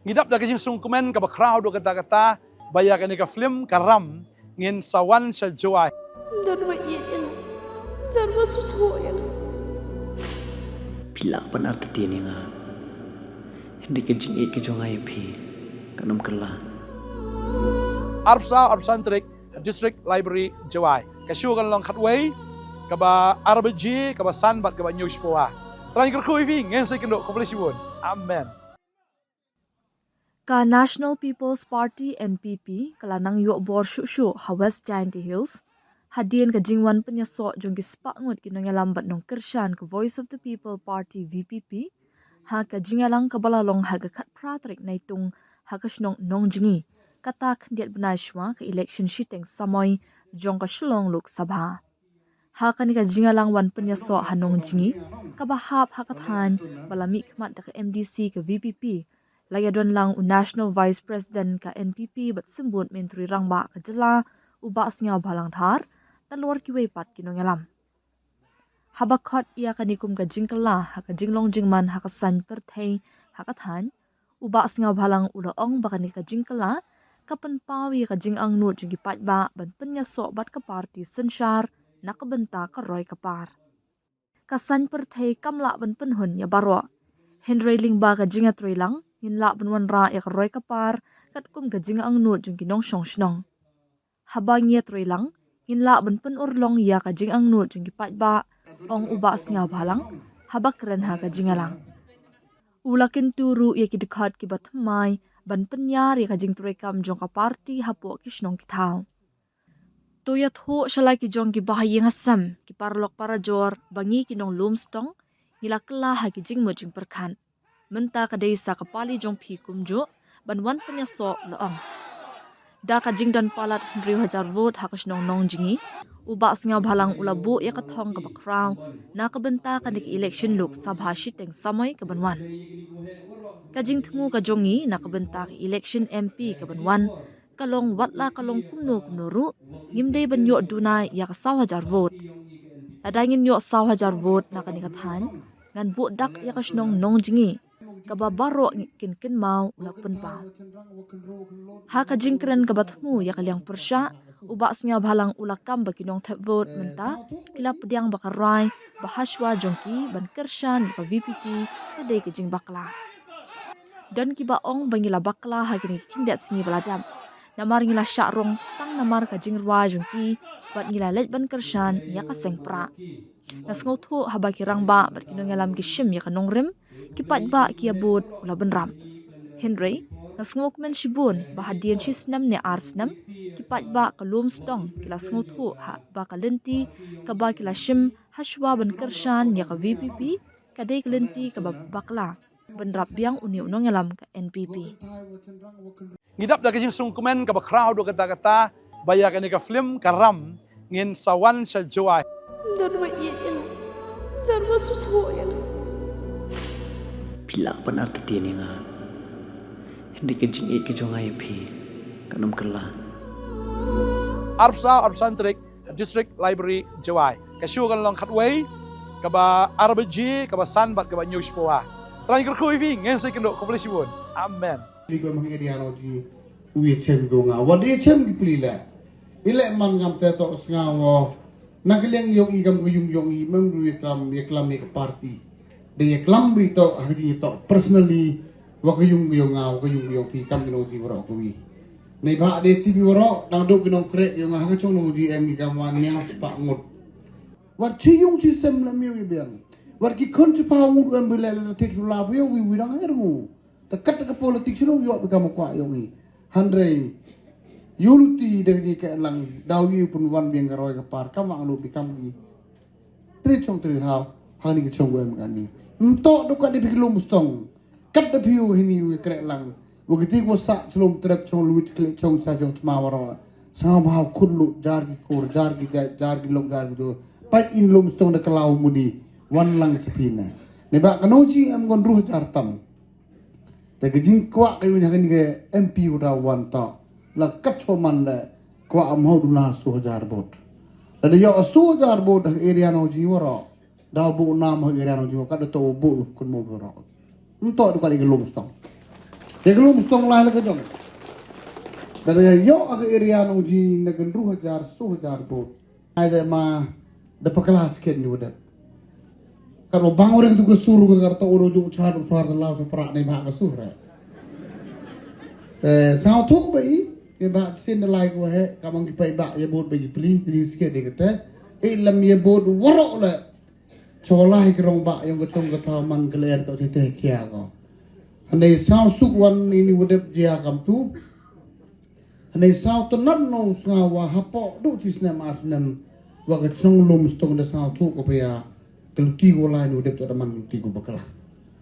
ngidap da kajing sungkumen ka ba crowd do kata bayakan ni ka film karam ngin sawan sa joy Darma iyan. Darma susuyan. Pila pan arti tiani nga. Hindi ka jing ke jong ay pi. Kanam kala. Arpsantrik District Library joy kasyu kan long khatway ka ba RBG ka ba sanbat ka ba news po Try ko ngin sa kindo komplisibon. Amen. Ka National People's Party NPP kalanang yo bor shu ha West Giant Hills hadien ka jingwan penyaso jong gispangut kinong lambat nong Kershan ka Voice of the People Party VPP ha ka jingalang kabalalong ha ka kat pratrik na itong ha ka shnong nong jingi katak diat benai shwa ka election shiteng samoy jong ka shulong Lok Sabha ha ka ni ka jingalang wan penyaso ha nong jingi kabahap ha kathan balami kmat da ka MDC ka VPP layadon lang National Vice President ka NPP bat sembut menteri rangba ka jela uba singa balang thar tan luar kiwe pat kinong alam habakot ia kanikum ka jingkala ha ka jinglong jingman ha ka san perthei ha ka than uba singa balang ulaong bakani ka jingkala kapan pawi ka jingang nut jingi patba ban penyaso bat ka party sensyar nakabenta ka roy kapar ka san perthei kamla ban penhun ya barwa Henry Lingba ka jinga troilang in la banwan ra ya roy kapar kat kum ka jinga ang nut jung kinong shong shnong habang ye troilang in la ban pen urlong ya ka jing ang nut jung gipat ba ong uba snga balang habak ren ha ka jingalang ulakin turu ye ki dikhat ki batmai ban penyar ya ka jing troikam jong ka party hapo ki shnong ki thau to ya tho shalai ki jong ki bahayeng hasam ki parlok para jor bangi kinong lumstong hilakla ha ki jing mo jing perkhan menta ka desa ka pali jong phi kumjo banwan penyaso loong da ka jingdan palat 100,000 vote ha kasnong nong jingi uba singa bhalang ulabu ya ka thong ka bakraw na ka benta ka nik election Lok Sabha shiteng samay ka banwan ka jing thmu ka jongi na ka benta ka election MP ka banwan kalong watla kalong kumno ru ngimdei ban yo dunai ya ka 100,000 vote adangin yo 100,000 vote na ka nikathan ngan bu dak ya kasnong nong jingi kababaro kin mau ulapun pa ha ka jingkren kabatmu ya kalyang persya uba singa bhalang ulakam bakinong thep vote menta kila pediang bakarai bahaswa jongki ban kershan ka VPP kadai ke jing bakla dan kiba ong bangila bakla ha kini kindat singi baladam namar ngila syakrong tang namar ka jingrwa jongki bat ngila let ban kershan ya ka sengpra nasngo thu habaki rangba bat kinong alam gishim ya kanong rim kipat ba kia bot ula benram Henry nasngo men shibun bahadian shisnam ne arsnam kipat ba kalum stong kila sngo thu ha ba kalenti ka ba kila shim hashwa ban kershan ya ka VPP kadai kalenti ka ba bakla benrap biang uni unong alam ka NPP ngidap da kajing sungkumen ka ba crowd do kata bayakan ni ka film karam ngin sawan sa joy Darma iyan. Darma susuyan. Pila pan arti tiani nga. Hindi ka jing ke jong ay pi. Kanam kala. Arpsantrik District Library joy kasyu kan long khatway ka ba RBG ka ba sanbat ka ba news po Try ko ngin sa kindo komplisibon. Amen. Ligo mangiriano ji uye chem go nga wadi chem giplila ile man ngam te to sngawo nagleng yung igam ko yung imam ru yaklam ke party de yaklam bi to haji to personally wa ko yung nga ko yung pi kam no ji woro ko wi nei ba de tv woro dang do kinong kre yung ha chong no ji em igam wan nyang spa ngot wat chi yung chi sem la mi biang wat ki kon chi pa ngut em bile la te la wi wi dang ngermu ta kat ka politik sino yo bi kam kwa yung i handre Yuluti dari ke lang dawi pun wan biang garoy kapar kam ang lupi kam gi tri chong tri hao hani ke chong wem gani mto do ka de biklum stong kat de piu hini wi kre lang bogiti ko sa chlum trep chong luit kle chong sa chong ma waro sa bhaw khullu jar gi kor jar gi lok jar gi do pa in lum stong de kalau mudi wan lang sepina ne ba kanoji am gon ruh jartam te gejing kwa ke wi hakan ke MP ura wan ta la kat choman le ko am ho duna 100,000 bot la de yo 100,000 bot area no jiworo da bu nam ho area no jiwo ka to bu kun mo ro to do ka le lum stong Ya kalau mustong lah lagi dong. Dari yo aku area uji dengan 2,000 bot. Ada mah dapat kelas ken ni udah. Kalau bang orang itu kesuruh ke kartu orang jauh cari suara lalu seperak ni bahak kesuruh. Sao thuốc bấy cái bạn xin được like của hệ cảm ơn cái bài bạn ya bot bagi peli jadi sikit dia kata lam ya bot warok le colai ke rong bak yang ketong ketaman keler tak teh kia ko andai sao suk wan ini udep dia kam tu andai sao tenan no ngawa hapo du tisna marnem wa ketong lum stong da sao thuốc ko ya keluti ko lain udep tak teman keluti ko bakalah